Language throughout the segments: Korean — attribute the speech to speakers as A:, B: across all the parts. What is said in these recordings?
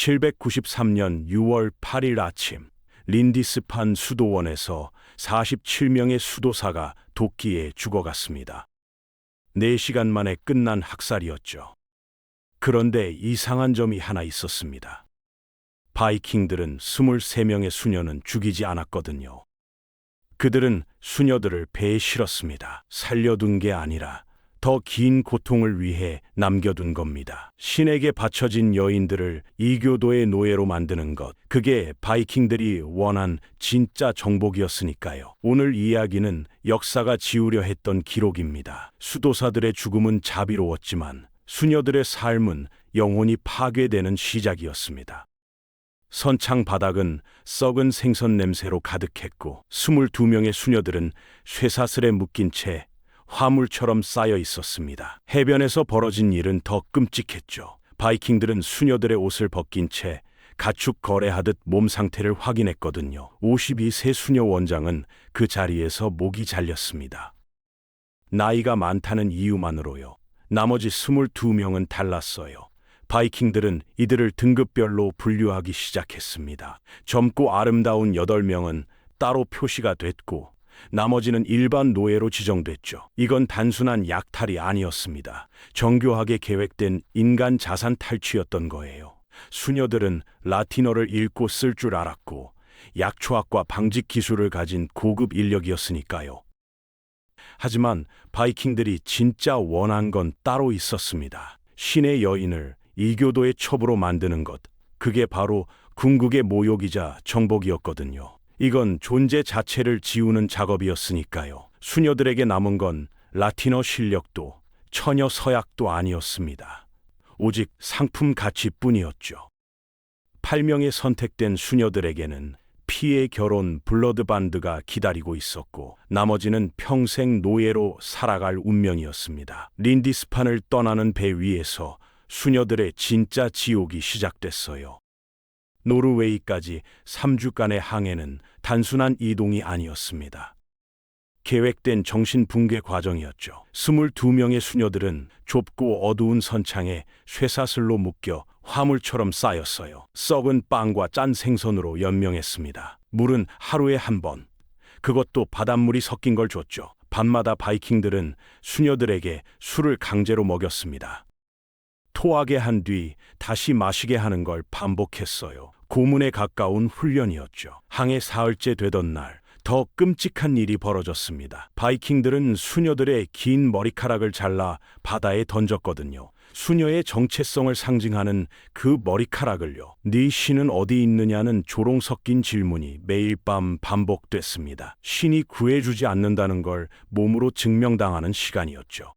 A: 793년 6월 8일 아침, 린디스판 수도원에서 47명의 수도사가 도끼에 죽어갔습니다. 4시간 만에 끝난 학살이었죠. 그런데 이상한 점이 하나 있었습니다. 바이킹들은 23명의 수녀는 죽이지 않았거든요. 그들은 수녀들을 배에 실었습니다. 살려둔 게 아니라 더 긴 고통을 위해 남겨둔 겁니다. 신에게 바쳐진 여인들을 이교도의 노예로 만드는 것, 그게 바이킹들이 원한 진짜 정복이었으니까요. 오늘 이야기는 역사가 지우려 했던 기록입니다. 수도사들의 죽음은 자비로웠지만 수녀들의 삶은 영혼이 파괴되는 시작이었습니다. 선창 바닥은 썩은 생선 냄새로 가득했고 22명의 수녀들은 쇠사슬에 묶인 채 화물처럼 쌓여 있었습니다. 해변에서 벌어진 일은 더 끔찍했죠. 바이킹들은 수녀들의 옷을 벗긴 채 가축 거래하듯 몸 상태를 확인했거든요. 52세 수녀 원장은 그 자리에서 목이 잘렸습니다. 나이가 많다는 이유만으로요. 나머지 22명은 달랐어요. 바이킹들은 이들을 등급별로 분류하기 시작했습니다. 젊고 아름다운 8명은 따로 표시가 됐고 나머지는 일반 노예로 지정됐죠. 이건 단순한 약탈이 아니었습니다. 정교하게 계획된 인간 자산 탈취였던 거예요. 수녀들은 라틴어를 읽고 쓸 줄 알았고 약초학과 방직 기술을 가진 고급 인력이었으니까요. 하지만 바이킹들이 진짜 원한 건 따로 있었습니다. 신의 여인을 이교도의 첩으로 만드는 것, 그게 바로 궁극의 모욕이자 정복이었거든요. 이건 존재 자체를 지우는 작업이었으니까요. 수녀들에게 남은 건 라틴어 실력도 처녀 서약도 아니었습니다. 오직 상품 가치뿐이었죠. 8명의 선택된 수녀들에게는 피의 결혼 블러드반드가 기다리고 있었고 나머지는 평생 노예로 살아갈 운명이었습니다. 린디스판을 떠나는 배 위에서 수녀들의 진짜 지옥이 시작됐어요. 노르웨이까지 3주간의 항해는 단순한 이동이 아니었습니다. 계획된 정신붕괴 과정이었죠. 22명의 수녀들은 좁고 어두운 선창에 쇠사슬로 묶여 화물처럼 쌓였어요. 썩은 빵과 짠 생선으로 연명했습니다. 물은 하루에 한 번, 그것도 바닷물이 섞인 걸 줬죠. 밤마다 바이킹들은 수녀들에게 술을 강제로 먹였습니다. 토하게 한 뒤 다시 마시게 하는 걸 반복했어요. 고문에 가까운 훈련이었죠. 항해 사흘째 되던 날, 더 끔찍한 일이 벌어졌습니다. 바이킹들은 수녀들의 긴 머리카락을 잘라 바다에 던졌거든요. 수녀의 정체성을 상징하는 그 머리카락을요. 네 신은 어디 있느냐는 조롱 섞인 질문이 매일 밤 반복됐습니다. 신이 구해주지 않는다는 걸 몸으로 증명당하는 시간이었죠.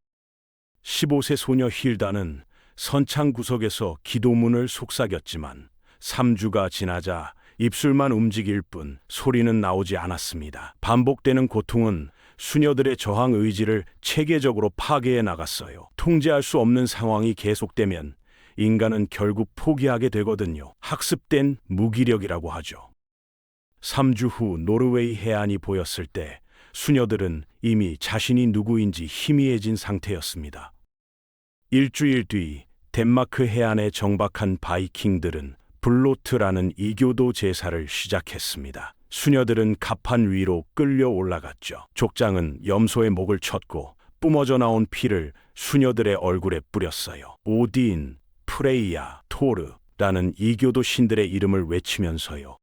A: 15세 소녀 힐다는 선창 구석에서 기도문을 속삭였지만 3주가 지나자 입술만 움직일 뿐 소리는 나오지 않았습니다. 반복되는 고통은 수녀들의 저항 의지를 체계적으로 파괴해 나갔어요. 통제할 수 없는 상황이 계속되면 인간은 결국 포기하게 되거든요. 학습된 무기력이라고 하죠. 3주 후 노르웨이 해안이 보였을 때 수녀들은 이미 자신이 누구인지 희미해진 상태였습니다. 일주일 뒤 덴마크 해안에 정박한 바이킹들은 블로트라는 이교도 제사를 시작했습니다. 수녀들은 갑판 위로 끌려 올라갔죠. 족장은 염소의 목을 쳤고 뿜어져 나온 피를 수녀들의 얼굴에 뿌렸어요. 오딘, 프레이야, 토르라는 이교도 신들의 이름을 외치면서요.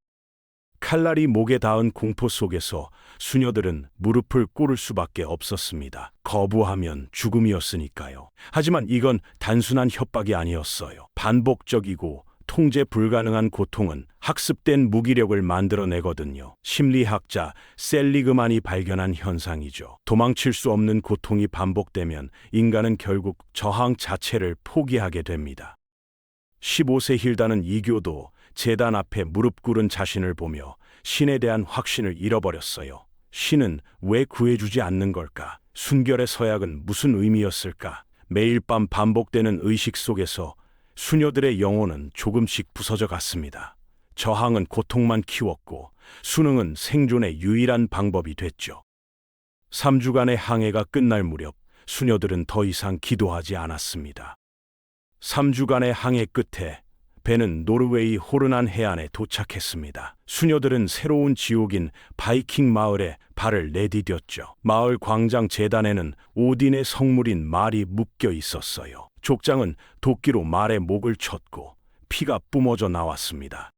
A: 칼날이 목에 닿은 공포 속에서 수녀들은 무릎을 꿇을 수밖에 없었습니다. 거부하면 죽음이었으니까요. 하지만 이건 단순한 협박이 아니었어요. 반복적이고 통제 불가능한 고통은 학습된 무기력을 만들어내거든요. 심리학자 셀리그만이 발견한 현상이죠. 도망칠 수 없는 고통이 반복되면 인간은 결국 저항 자체를 포기하게 됩니다. 15세 힐다는 이교도 제단 앞에 무릎 꿇은 자신을 보며 신에 대한 확신을 잃어버렸어요. 신은 왜 구해주지 않는 걸까? 순결의 서약은 무슨 의미였을까? 매일 밤 반복되는 의식 속에서 수녀들의 영혼은 조금씩 부서져 갔습니다. 저항은 고통만 키웠고 수능은 생존의 유일한 방법이 됐죠. 3주간의 항해가 끝날 무렵 수녀들은 더 이상 기도하지 않았습니다. 3주간의 항해 끝에 배는 노르웨이 호르난 해안에 도착했습니다. 수녀들은 새로운 지옥인 바이킹 마을에 발을 내디뎠죠. 마을 광장 재단에는 오딘의 성물인 말이 묶여 있었어요. 족장은 도끼로 말의 목을 쳤고 피가 뿜어져 나왔습니다.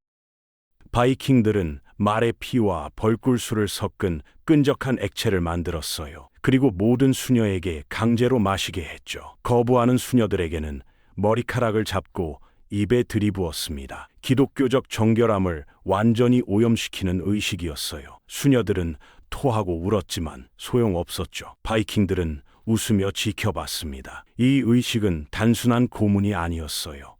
A: 바이킹들은 말의 피와 벌꿀수를 섞은 끈적한 액체를 만들었어요. 그리고 모든 수녀에게 강제로 마시게 했죠. 거부하는 수녀들에게는 머리카락을 잡고 입에 들이부었습니다. 기독교적 정결함을 완전히 오염시키는 의식이었어요. 수녀들은 토하고 울었지만 소용없었죠. 바이킹들은 웃으며 지켜봤습니다. 이 의식은 단순한 고문이 아니었어요.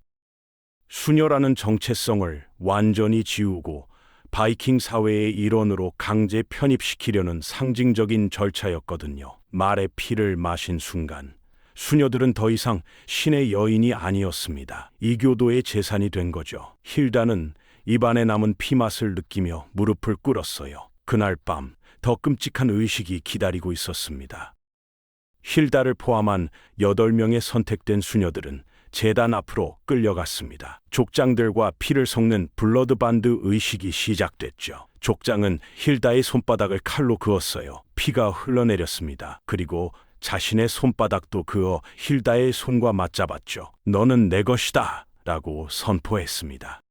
A: 수녀라는 정체성을 완전히 지우고 바이킹 사회의 일원으로 강제 편입시키려는 상징적인 절차였거든요. 말의 피를 마신 순간 수녀들은 더 이상 신의 여인이 아니었습니다. 이교도의 재산이 된 거죠. 힐다는 입안에 남은 피맛을 느끼며 무릎을 꿇었어요. 그날 밤 더 끔찍한 의식이 기다리고 있었습니다. 힐다를 포함한 8명의 선택된 수녀들은 제단 앞으로 끌려갔습니다. 족장들과 피를 섞는 블러드반드 의식이 시작됐죠. 족장은 힐다의 손바닥을 칼로 그었어요. 피가 흘러내렸습니다. 그리고 자신의 손바닥도 그어 힐다의 손과 맞잡았죠. 너는 내 것이다 라고 선포했습니다.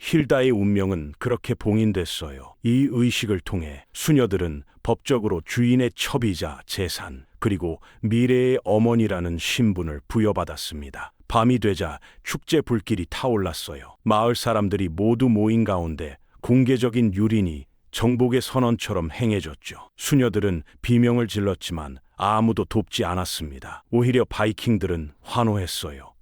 A: 힐다의 운명은 그렇게 봉인됐어요. 이 의식을 통해 수녀들은 법적으로 주인의 첩이자 재산, 그리고 미래의 어머니라는 신분을 부여받았습니다. 밤이 되자 축제 불길이 타올랐어요. 마을 사람들이 모두 모인 가운데 공개적인 유린이 정복의 선언처럼 행해졌죠. 수녀들은 비명을 질렀지만 아무도 돕지 않았습니다. 오히려 바이킹들은 환호했어요.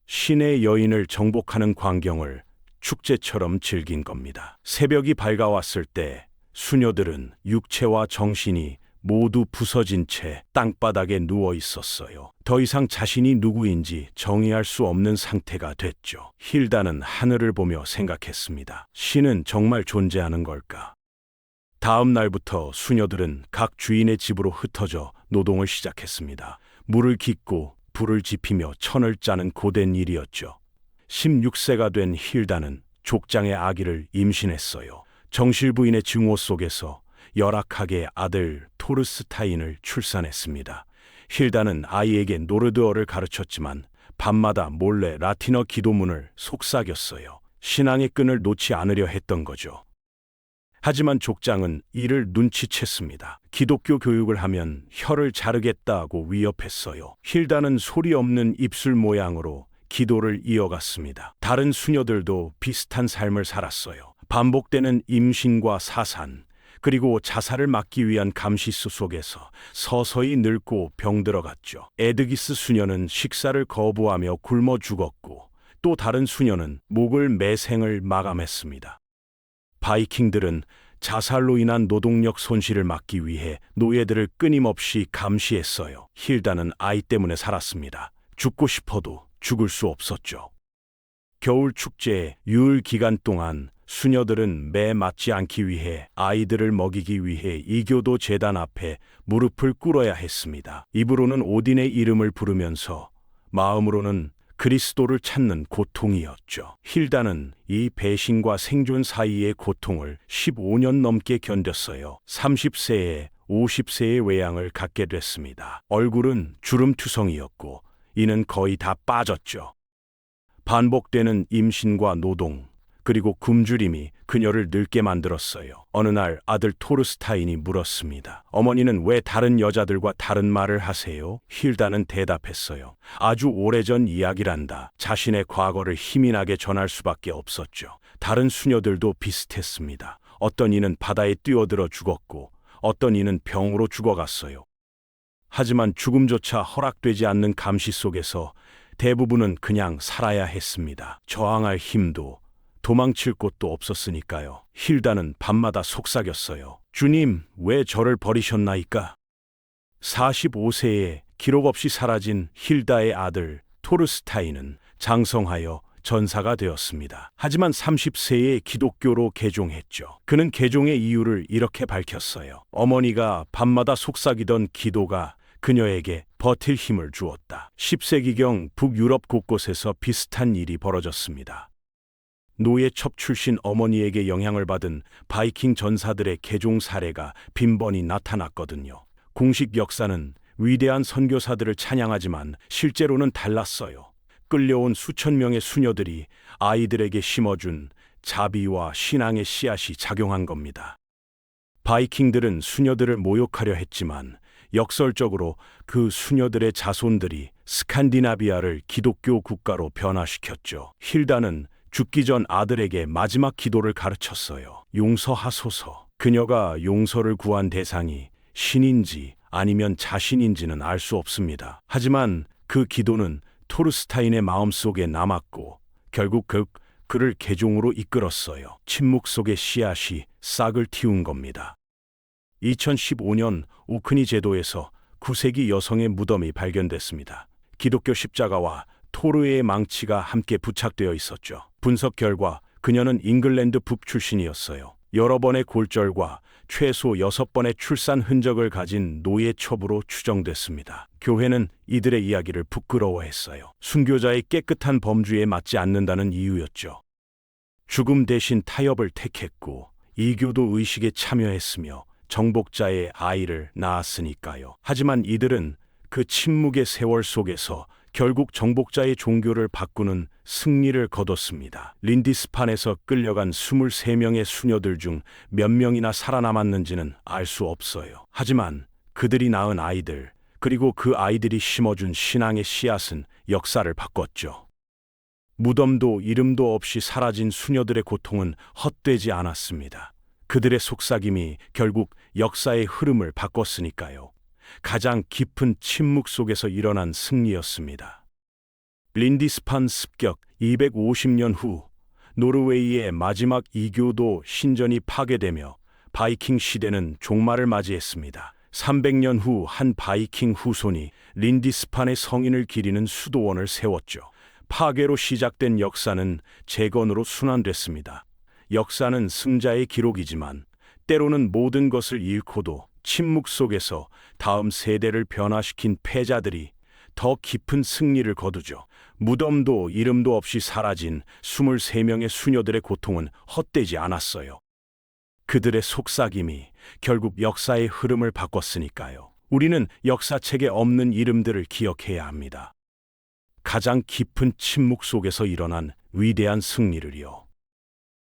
A: 신의 여인을 정복하는 광경을 축제처럼 즐긴 겁니다. 새벽이 밝아왔을 때 수녀들은 육체와 정신이 모두 부서진 채 땅바닥에 누워 있었어요. 더 이상 자신이 누구인지 정의할 수 없는 상태가 됐죠. 힐다는 하늘을 보며 생각했습니다. 신은 정말 존재하는 걸까? 다음 날부터 수녀들은 각 주인의 집으로 흩어져 노동을 시작했습니다. 물을 깃고 불을 지피며 천을 짜는 고된 일이었죠. 16세가 된 힐다는 족장의 아기를 임신했어요. 정실부인의 증오 속에서 열악하게 아들 토르스타인을 출산했습니다. 힐다는 아이에게 노르드어를 가르쳤지만 밤마다 몰래 라틴어 기도문을 속삭였어요. 신앙의 끈을 놓지 않으려 했던 거죠. 하지만 족장은 이를 눈치챘습니다. 기독교 교육을 하면 혀를 자르겠다고 위협했어요. 힐다는 소리 없는 입술 모양으로 기도를 이어갔습니다. 다른 수녀들도 비슷한 삶을 살았어요. 반복되는 임신과 사산, 그리고 자살을 막기 위한 감시수 속에서 서서히 늙고 병들어갔죠. 에드기스 수녀는 식사를 거부하며 굶어 죽었고, 또 다른 수녀는 목을 매생을 마감했습니다. 바이킹들은 자살로 인한 노동력 손실을 막기 위해 노예들을 끊임없이 감시했어요. 힐다는 아이 때문에 살았습니다. 죽고 싶어도 죽을 수 없었죠. 겨울 축제의 유을 기간 동안 수녀들은 매 맞지 않기 위해 아이들을 먹이기 위해 이교도 제단 앞에 무릎을 꿇어야 했습니다. 입으로는 오딘의 이름을 부르면서 마음으로는 그리스도를 찾는 고통이었죠. 힐다는 이 배신과 생존 사이의 고통을 15년 넘게 견뎠어요. 30세에 50세의 외양을 갖게 됐습니다. 얼굴은 주름투성이었고 이는 거의 다 빠졌죠. 반복되는 임신과 노동, 그리고 굶주림이 그녀를 늙게 만들었어요. 어느 날 아들 토르스타인이 물었습니다. 어머니는 왜 다른 여자들과 다른 말을 하세요? 힐다는 대답했어요. 아주 오래전 이야기란다. 자신의 과거를 힘이 나게 전할 수밖에 없었죠. 다른 수녀들도 비슷했습니다. 어떤 이는 바다에 뛰어들어 죽었고 어떤 이는 병으로 죽어갔어요. 하지만 죽음조차 허락되지 않는 감시 속에서 대부분은 그냥 살아야 했습니다. 저항할 힘도 도망칠 곳도 없었으니까요. 힐다는 밤마다 속삭였어요. 주님, 왜 저를 버리셨나이까? 45세에 기록 없이 사라진 힐다의 아들 토르스타인은 장성하여 전사가 되었습니다. 하지만 30세에 기독교로 개종했죠. 그는 개종의 이유를 이렇게 밝혔어요. 어머니가 밤마다 속삭이던 기도가 그녀에게 버틸 힘을 주었다. 10세기경 북유럽 곳곳에서 비슷한 일이 벌어졌습니다. 노예 첩 출신 어머니에게 영향을 받은 바이킹 전사들의 개종 사례가 빈번히 나타났거든요. 공식 역사는 위대한 선교사들을 찬양하지만 실제로는 달랐어요. 끌려온 수천 명의 수녀들이 아이들에게 심어준 자비와 신앙의 씨앗이 작용한 겁니다. 바이킹들은 수녀들을 모욕하려 했지만 역설적으로 그 수녀들의 자손들이 스칸디나비아를 기독교 국가로 변화시켰죠. 힐다는 죽기 전 아들에게 마지막 기도를 가르쳤어요. 용서하소서. 그녀가 용서를 구한 대상이 신인지 아니면 자신인지는 알 수 없습니다. 하지만 그 기도는 토르스타인의 마음속에 남았고 결국 그를 개종으로 이끌었어요. 침묵 속의 씨앗이 싹을 틔운 겁니다. 2015년 오크니 제도에서 9세기 여성의 무덤이 발견됐습니다. 기독교 십자가와 토르의 망치가 함께 부착되어 있었죠. 분석 결과 그녀는 잉글랜드 북 출신이었어요. 여러 번의 골절과 최소 6번의 출산 흔적을 가진 노예 첩으로 추정됐습니다. 교회는 이들의 이야기를 부끄러워했어요. 순교자의 깨끗한 범주에 맞지 않는다는 이유였죠. 죽음 대신 타협을 택했고 이교도 의식에 참여했으며 정복자의 아이를 낳았으니까요. 하지만 이들은 그 침묵의 세월 속에서 결국 정복자의 종교를 바꾸는 승리를 거뒀습니다. 린디스판에서 끌려간 23명의 수녀들 중 몇 명이나 살아남았는지는 알 수 없어요. 하지만 그들이 낳은 아이들, 그리고 그 아이들이 심어준 신앙의 씨앗은 역사를 바꿨죠. 무덤도 이름도 없이 사라진 수녀들의 고통은 헛되지 않았습니다. 그들의 속삭임이 결국 역사의 흐름을 바꿨으니까요. 가장 깊은 침묵 속에서 일어난 승리였습니다. 린디스판 습격 250년 후 노르웨이의 마지막 이교도 신전이 파괴되며 바이킹 시대는 종말을 맞이했습니다. 300년 후 한 바이킹 후손이 린디스판의 성인을 기리는 수도원을 세웠죠. 파괴로 시작된 역사는 재건으로 순환됐습니다. 역사는 승자의 기록이지만 때로는 모든 것을 잃고도 침묵 속에서 다음 세대를 변화시킨 패자들이 더 깊은 승리를 거두죠. 무덤도 이름도 없이 사라진 23명의 수녀들의 고통은 헛되지 않았어요. 그들의 속삭임이 결국 역사의 흐름을 바꿨으니까요. 우리는 역사책에 없는 이름들을 기억해야 합니다. 가장 깊은 침묵 속에서 일어난 위대한 승리를요.